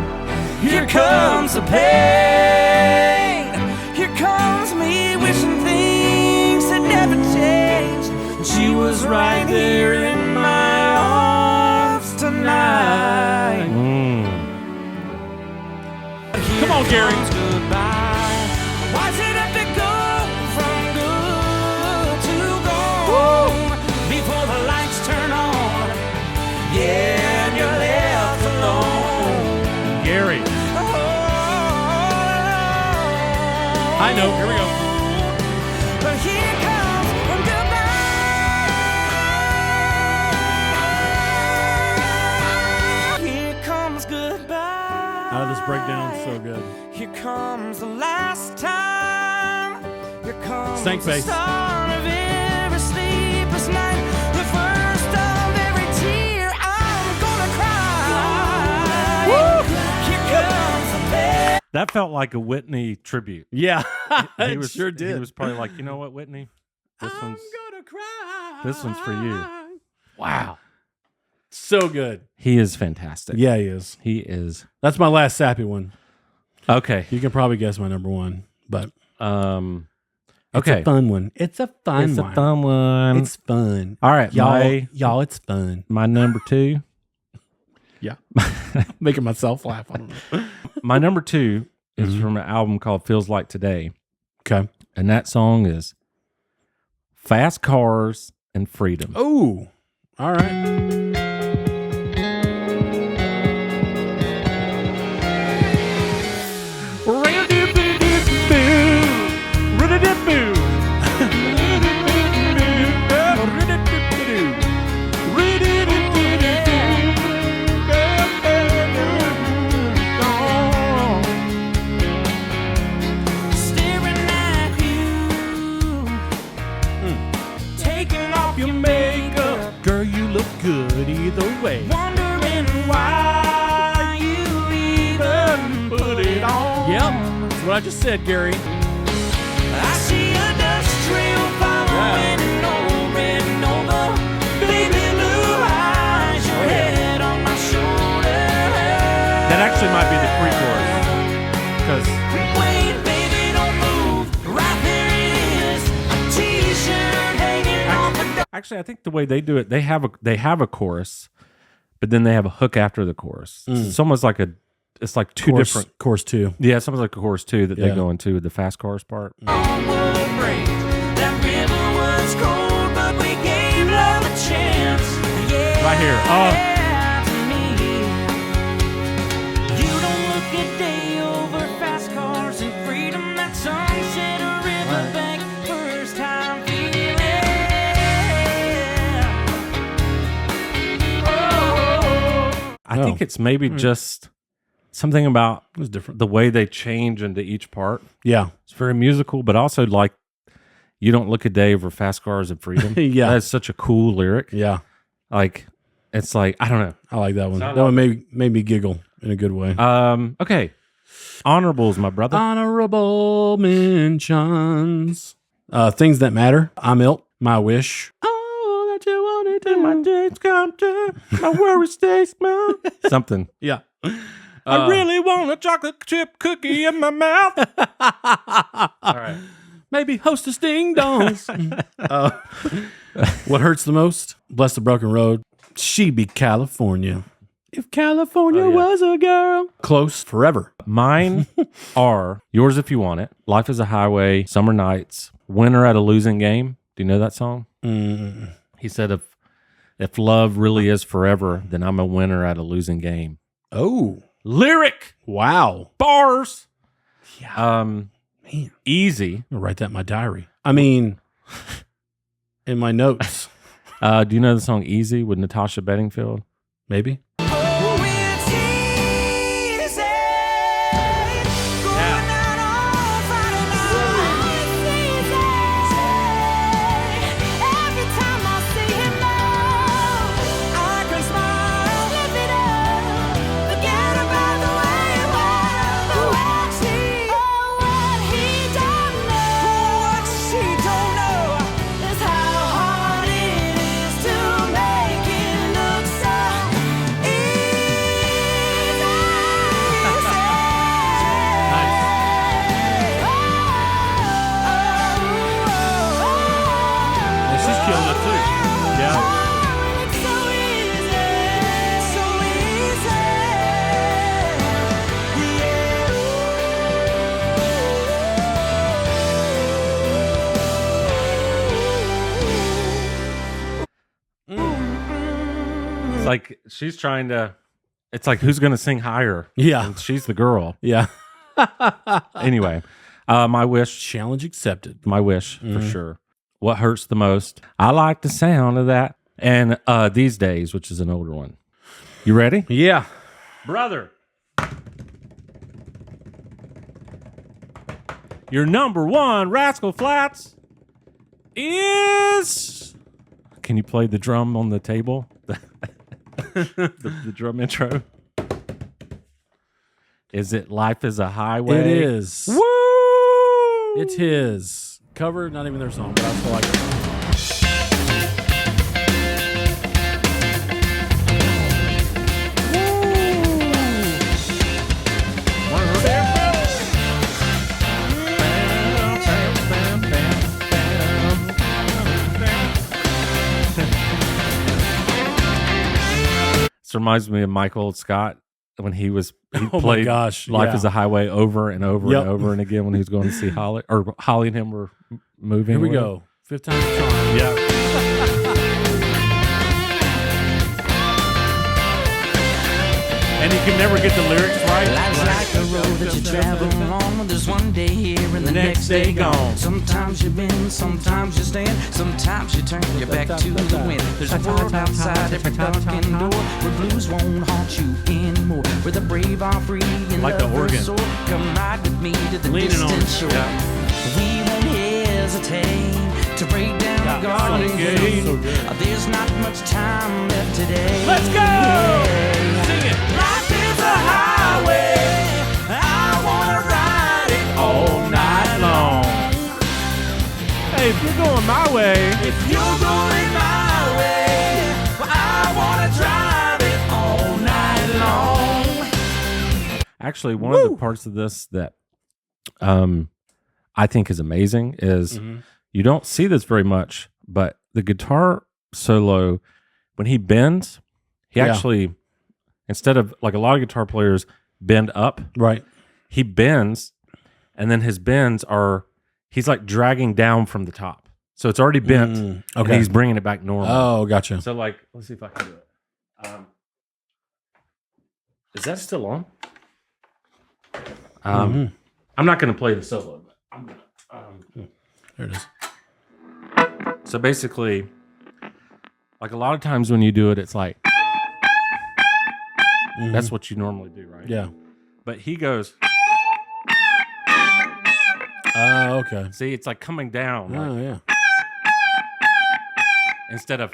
Here comes the pain. Here comes me wishing things had never changed. She was right there in my arms tonight.
Come on, Gary.
Goodbye. Why does it have to go from good to gone before the lights turn on? Yeah, and you're left alone.
Gary. High note. Here we go.
But here comes goodbye. Here comes goodbye.
How did this breakdown so good?
Here comes the last time. Here comes
Stank
the
face.
start of every sleepless night. The first of every tear I'm gonna cry. Here comes the bed.
That felt like a Whitney tribute.
Yeah,
He
it
was
sure did.
He was probably like, you know what, Whitney? This one's
gonna cry.
this one's for you.
Wow. So good.
He is fantastic.
Yeah, he is.
He is.
That's my last sappy one.
Okay.
You can probably guess my number one, but
Okay.
it's a fun one. It's a fun
It's
one.
a fun one.
It's fun.
All right,
Y'all, it's fun.
my number 2.
Yeah. Making myself laugh. I don't know.
My number 2 is
Mhm.
from an album called Feels Like Today.
Okay.
And that song is Fast Cars and Freedom.
Oh, all right.
Staring at you, taking off your makeup,
Girl, you look good either way.
wondering why you even put it on.
Yep. That's what I just said, Gary.
I see a dust trail following and over, baby blue eyes, your head on my shoulder.
That actually might be the pre-chorus. Because
Wait, baby, don't move. Right there it is, a t-shirt hanging off the door.
Actually, I think the way they do it, they have a chorus, but then they have a hook after the chorus. It's almost like it's like two different.
Chorus 2.
Yeah, it's almost like a chorus 2 that
Yeah.
they go into with the fast cars part.
On the break, that river was cold, but we gave love a chance. Yeah,
Right here.
to me. You don't look a day over fast cars and freedom. That sunset or riverbank, first time feeling.
I think it's maybe just something about
It was different.
the way they change into each part.
Yeah.
It's very musical, but also like you don't look a day over fast cars and freedom.
Yeah.
That's such a cool lyric.
Yeah.
Like it's like I don't know.
I like that one.
So I
That
love
one made me giggle in a good way.
Okay. Honorables, my brother.
Honorable mentions. Things that matter. I'm Ilt. My wish. Oh, that you wanted to.
My dreams come true. My worries stay small. Something.
Yeah.
I really want a chocolate chip cookie in my mouth. All right.
Maybe hostess ding dongs. What hurts the most? Bless the broken road. She be California. If California
Oh, yeah.
was a girl. Close forever.
Mine are Yours If You Want It, Life is a Highway, Summer Nights, Winner at a Losing Game. Do you know that song? He said, if love really is forever, then I'm a winner at a losing game.
Oh.
Lyric
Wow.
bars.
Yeah. Man.
Easy.
I'm gonna write that in my diary. I mean, in my notes.
Do you know the song Easy with Natasha Bedingfield?
Maybe.
Oh, it's easy. Going out on Friday night. Every time I see him now, I can smile, lift it up, forget about the way it was.
It's like she's trying to. It's like who's going to sing higher?
Yeah.
And she's the girl.
Yeah.
Anyway, my wish.
Challenge accepted.
My wish for sure. What hurts the most? I like the sound of that. And These Days, which is an older one. You ready?
Yeah.
Brother. Your number one Rascal Flatts is. Can you play the drum on the table? the drum intro. Is it Life is a Highway?
It is.
Woo!
It's his. Cover, not even their song, but I feel like it.
This reminds me of Michael Scott when he
Oh my
played
gosh,
Life
yeah.
is a Highway over and over
Yep.
and over and again when he was going to see Holly, or Holly and him were moving.
Here we
with him.
go. Fifth time's a charm.
Yeah. And you can never get the lyrics right.
Life's like a road that you travel on. There's one day here and the next day gone. Sometimes you bend, sometimes you stand, sometimes you turn your back to the wind. There's a world outside every darkened door where blues won't haunt you anymore. Where the brave are free and
Like the organ.
lovers soar. Come ride with me to the
Leaning on
distant
it.
shore.
Yeah.
We won't hesitate to break down the garden gate.
So good.
There's not much time left today.
Let's go!
Yeah.
Sing it.
Life is a highway. I wanna ride it all night long.
Hey, if you're going my way,
If you're going my way, well, I wanna drive it all night long.
actually, one of the parts of this that I think is amazing is you don't see this very much, but the guitar solo, when he bends, he
Yeah.
actually, instead of like a lot of guitar players bend up,
Right.
he bends, and then his bends are, he's like dragging down from the top. So it's already bent, and
okay.
he's bringing it back normal.
Oh, gotcha.
So like, let's see if I can do it. Is that still on? I'm not going to play the solo, but I'm going to.
There it is.
So basically, like a lot of times when you do it, it's like, that's what you normally do, right?
Yeah.
But he goes,
Okay.
see, it's like coming down
Oh,
like,
yeah.
instead of,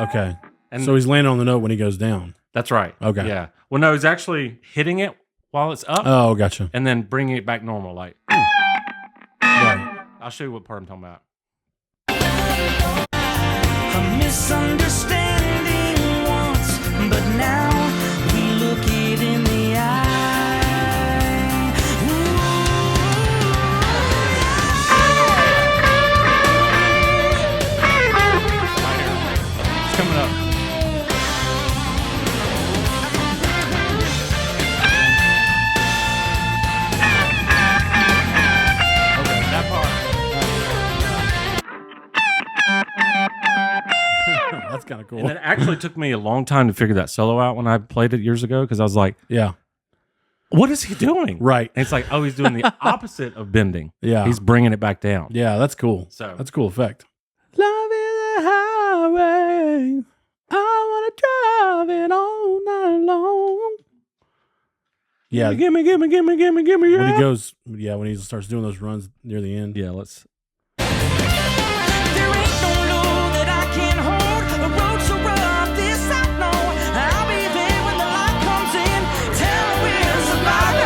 Okay.
and
So he's landing on the note when he goes down.
that's right.
Okay.
Yeah. Well, no, he's actually hitting it while it's up
Oh, gotcha.
and then bringing it back normal. Like,
Right.
I'll show you what part I'm talking about.
A misunderstanding once, but now we look it in the eye.
It's coming up. Okay, that part.
That's kind of cool.
And it actually took me a long time to figure that solo out when I played it years ago because I was like,
Yeah.
what is he doing?
Right.
And it's like, oh, he's doing the opposite of bending.
Yeah.
He's bringing it back down.
Yeah, that's cool.
So-
That's a cool effect. Love is a highway. I want to drive it all night long. Yeah.
Gimme.
When he
Yeah.
goes, when he starts doing those runs near the end.
Yeah, let's.
There ain't no load that I can't hold. The road's so rough, this I know. I'll be there when the light comes in. Tell me we'll survive.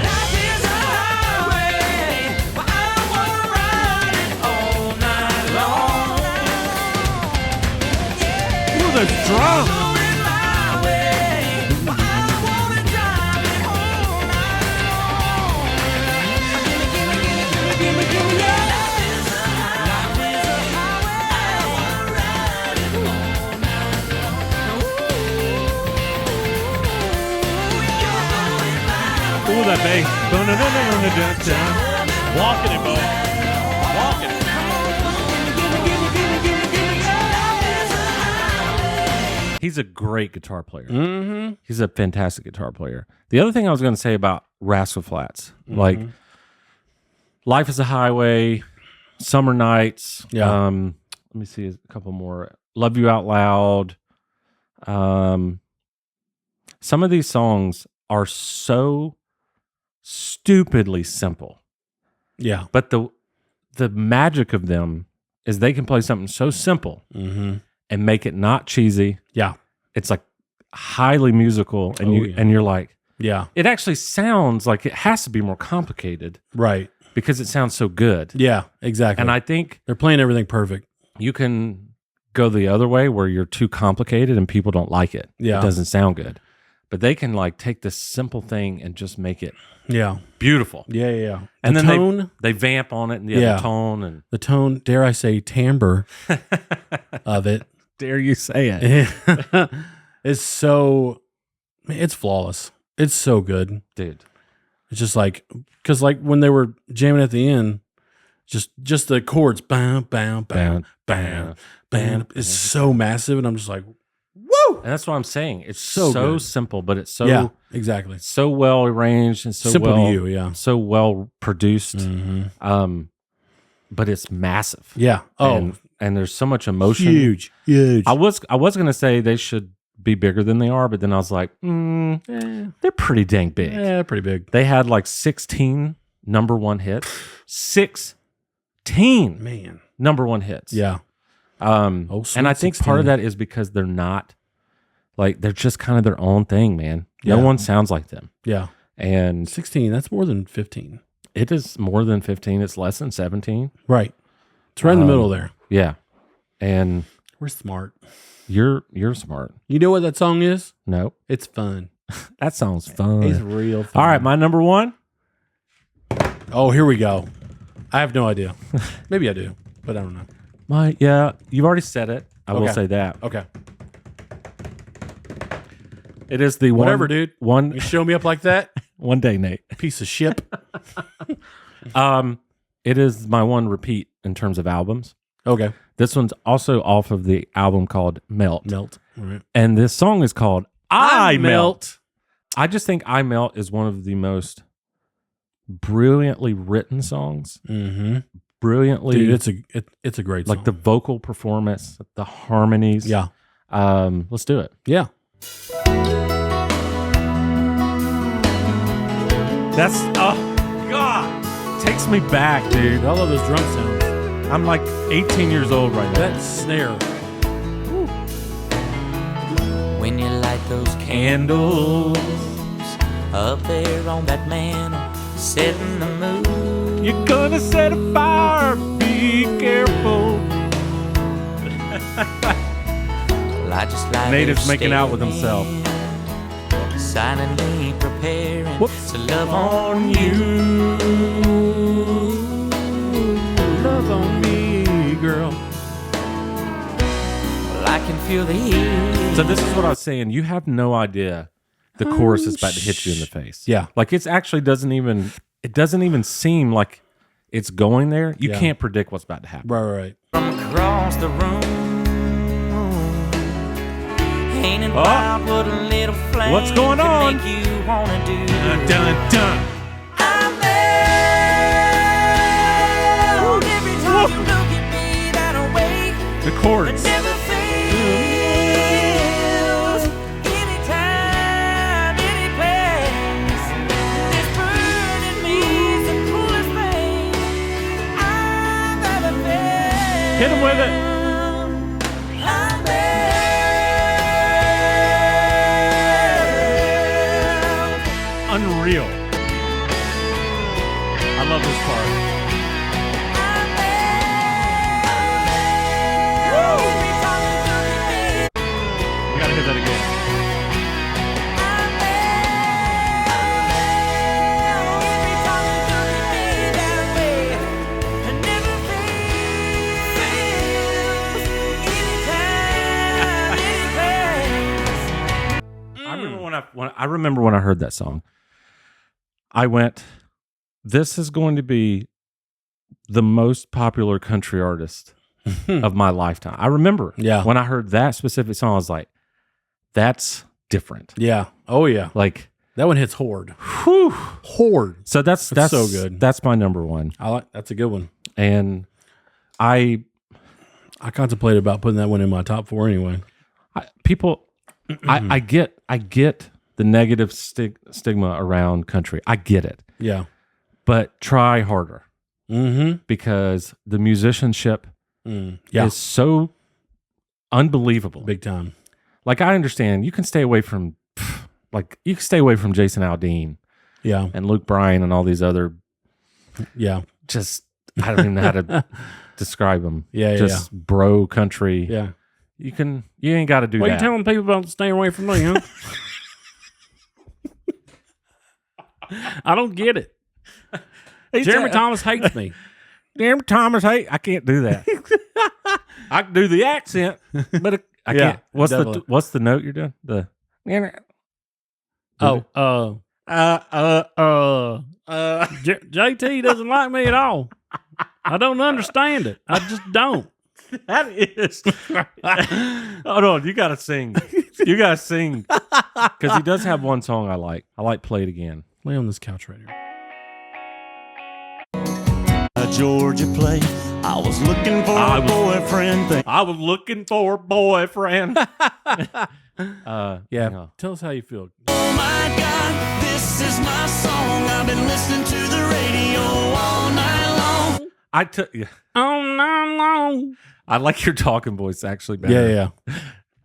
Life is a highway. Well, I wanna ride it all night long.
Ooh, that's drum.
Going my way. Well, I wanna drive it all night long. Gimme, yeah. Life is a highway. I wanna ride it all night long. You're going my way.
Ooh, that bass. Walking it, boy. Walking it. He's a great guitar player.
Mm-hmm.
He's a fantastic guitar player. The other thing I was going to say about Rascal Flatts, like Life is a Highway, Summer Nights.
Yeah.
Let me see a couple more. Love You Out Loud. Some of these songs are so stupidly simple.
Yeah.
But the magic of them is they can play something so simple and make it not cheesy.
Yeah.
It's like highly musical, and and you're like,
yeah,
it actually sounds like it has to be more complicated,
right?
Because it sounds so good.
Yeah, exactly.
And I think
they're playing everything perfect.
You can go the other way where you're too complicated and people don't like it.
Yeah,
it doesn't sound good. But they can like take this simple thing and just make it beautiful.
Yeah.
And
the
then
tone,
they vamp on it and the tone and
the tone, dare I say, timbre of it.
Dare you say it?
It's so, it's flawless. It's so good,
dude.
It's just like, because like when they were jamming at the end, just the chords, bam, bam, bam, bam, bam, is so massive, and I'm just like, woo!
And that's what I'm saying. It's
so
so simple, but it's so
exactly
so well arranged and so
simple
well,
to you,
so well produced. But it's massive.
Yeah. Oh,
and there's so much emotion.
Huge.
I was gonna say they should be bigger than they are, but then I was like, they're pretty dang big.
Yeah, pretty big.
They had like 16 number one hits. 16 number one hits.
Yeah.
And I think
16.
part of that is because they're not like, they're just kind of their own thing, man. No one sounds like them.
Yeah.
And
16, that's more than 15.
It is more than 15. It's less than 17.
Right. It's right in the middle there.
Yeah. And
we're smart.
You're smart.
You know what that song is?
No.
It's fun.
That sounds fun.
It's real fun.
All right, my number one.
Oh, here we go. I have no idea. Maybe I do, but I don't know.
You've already said it. I will say that.
Okay.
It is the
whatever,
one,
dude.
One
you show me up like that.
One day, Nate.
Piece of shit.
It is my one repeat in terms of albums.
Okay.
This one's also off of the album called Melt.
Melt. All right.
And this song is called I
Melt.
I just think I Melt is one of the most brilliantly written songs.
Mm-hmm.
Brilliantly.
Dude, it's a great song.
Like the vocal performance, the harmonies.
Yeah.
Let's do it.
Yeah.
That's, oh, God. Takes me back, dude.
I love those drum sounds.
I'm like 18 years old right now.
That snare.
Woo. When you light those candles up there on that mantle, setting the mood.
You're gonna set a fire, be careful.
Well, I just like
Native's making out with himself.
Silently preparing to love on
you. Love on me, girl.
Well, I can feel the heat.
So this is what I was saying. You have no idea the chorus is about to hit you in the face.
Yeah.
Like it actually doesn't even seem like it's going there. You can't predict what's about to happen.
Right.
From across the room, ain't it wild what a little flame
what's going on?
Make you wanna do.
Dun.
I'm there. Every time you look at me that way.
The chords.
It never fails. Anytime, any place. This burning me is the coolest thing I've ever felt.
Hit him with it.
I'm there.
Unreal. I love this part. We gotta hit that again. I remember when I heard that song. I went, this is going to be the most popular country artist of my lifetime. I remember when I heard that specific song, I was like, that's different.
Yeah. Oh yeah.
Like,
That one hits horde.
whew.
Horde.
So that's
so good.
That's my number one.
That's a good one.
And I
contemplated about putting that one in my top 4 anyway.
I get the negative stigma around country. I get it.
Yeah.
But try harder
Mm-hmm.
because the musicianship
Yeah.
is so unbelievable.
Big time.
Like, I understand you can stay away from Jason Aldean
Yeah.
and Luke Bryan and all these other
Yeah.
just, I don't even know how to describe them.
Yeah.
Just bro country.
Yeah.
You ain't got to do
What are
that.
you telling people about staying away from me, huh? I don't get it. Jeremy Thomas hates me.
Jeremy Thomas, I can't do that. I can do the accent, but I
Yeah,
can't. What's
definitely.
the note you're doing? The
JT doesn't like me at all. I don't understand it. I just don't.
that is. Hold on, you gotta sing. You gotta sing because he does have one song I like. I like "Play It Again."
Lay on this couch right here.
Georgia play. I was looking for a boyfriend.
I was looking for a boyfriend.
Yeah.
no.
Tell us how you feel.
Oh my God, this is my song. I've been listening to the radio all night long.
I took. Yeah.
Oh, no.
I like your talking voice actually better.
Yeah.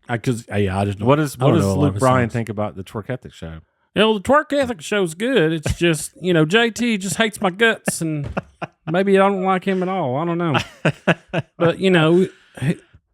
I just don't.
What does
I don't know a lot
Luke
of his
Bryan
songs.
think about the Twerk Ethic show?
The twerk ethic show's good. It's just, JT just hates my guts, and maybe I don't like him at all. I don't know. But,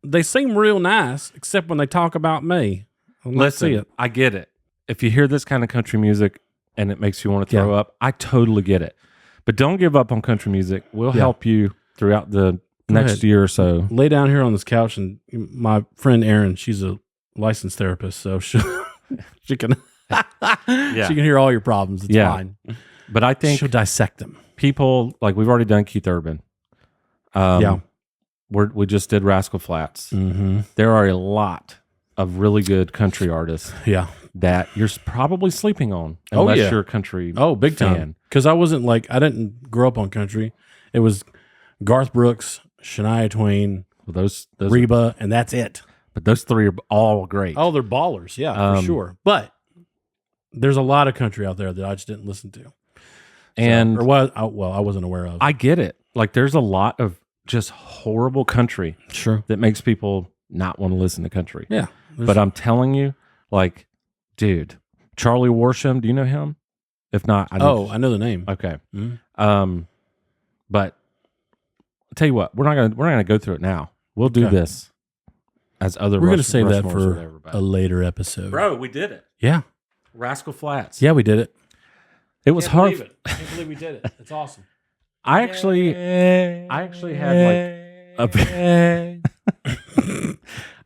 they seem real nice, except when they talk about me. Let's see it.
I get it. If you hear this kind of country music and it makes you want to throw up, I totally get it. But don't give up on country music. We'll help you throughout the next
ahead.
year or so.
Lay down here on this couch, and my friend Erin, she's a licensed therapist, so she can
Yeah.
she can hear all your problems. It's fine.
But I think
She'll dissect them.
people, like we've already done Keith Urban. We just did Rascal Flatts.
Mm-hmm.
There are a lot of really good country artists
Yeah.
that you're probably sleeping on unless
yeah.
you're a country
Oh, big
fan.
time. Because I didn't grow up on country. It was Garth Brooks, Shania Twain,
Well, those
Reba, and that's it.
but those three are all great.
Oh, they're ballers. Yeah, for sure. But there's a lot of country out there that I just didn't listen to.
And
I wasn't aware of.
I get it. Like, there's a lot of just horrible country
Sure.
that makes people not want to listen to country.
Yeah.
But I'm telling you, like, dude, Charlie Worsham, do you know him? If not,
I know the name.
okay.
Mhm.
But I'll tell you what, we're not gonna go through it now. We'll do
Okay.
this as other.
We're going to save that
Rushmores or
for
whatever, but-
a later episode.
Bro, we did it.
Yeah.
Rascal Flatts.
Yeah, we did it.
It was hard.
I can't believe we did it. It's awesome.
I actually had like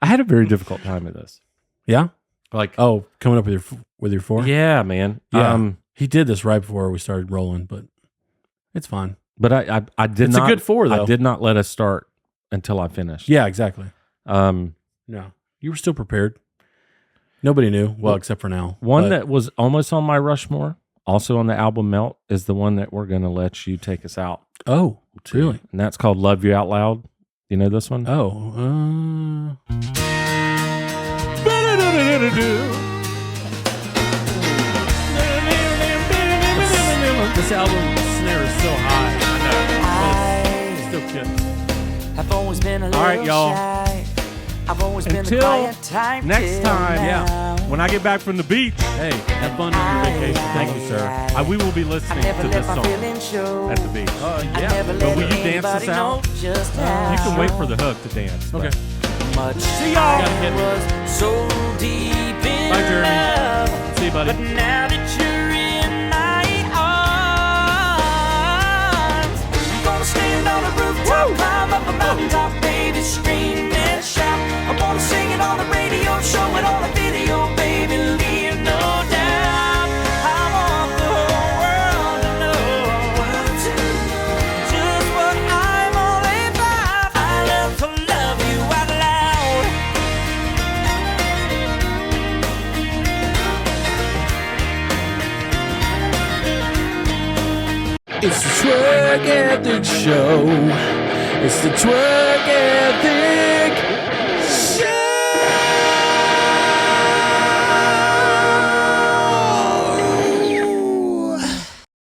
I had a very difficult time with this.
Yeah.
Like,
Oh, coming up with your 4?
yeah, man.
Yeah. He did this right before we started rolling, but it's fine.
But I did
It's
not.
a good 4 though.
I did not let us start until I finished.
Yeah, exactly.
Um,
No, you were still prepared. Nobody knew. Well, except for now.
one
But-
that was almost on my Rushmore, also on the album Melt, is the one that we're going to let you take us out
Oh,
to.
really?
And that's called Love You Out Loud. You know this one?
Oh. This album snare is so high. I know. Still kidding.
I've always been a little
right, y'all.
shy. I've always been the
Until
quiet type
next
till
time,
now.
when I get back from the beach,
Hey, have fun on your vacation.
thank you, sir. We will be
I
listening
never
to
let
this
my
song
feelings show.
at the beach.
I never
But
let
will you dance
anybody
us out?
know just how
You can wait for the hook to dance. but-
Okay.
much
See y'all.
I
Gotta hit me.
was so deep in
Bye, Jeremy.
love.
See you, buddy.
But now that you're in my arms, I'm gonna stand on a rooftop, climb up a mountaintop, baby, scream and shout. I wanna sing it on the radio, show it on the video, baby, leave no doubt. I want the whole world to know just what I'm all about. I love to love you out loud.
It's the Twerk Ethics Show. It's the Twerk Ethics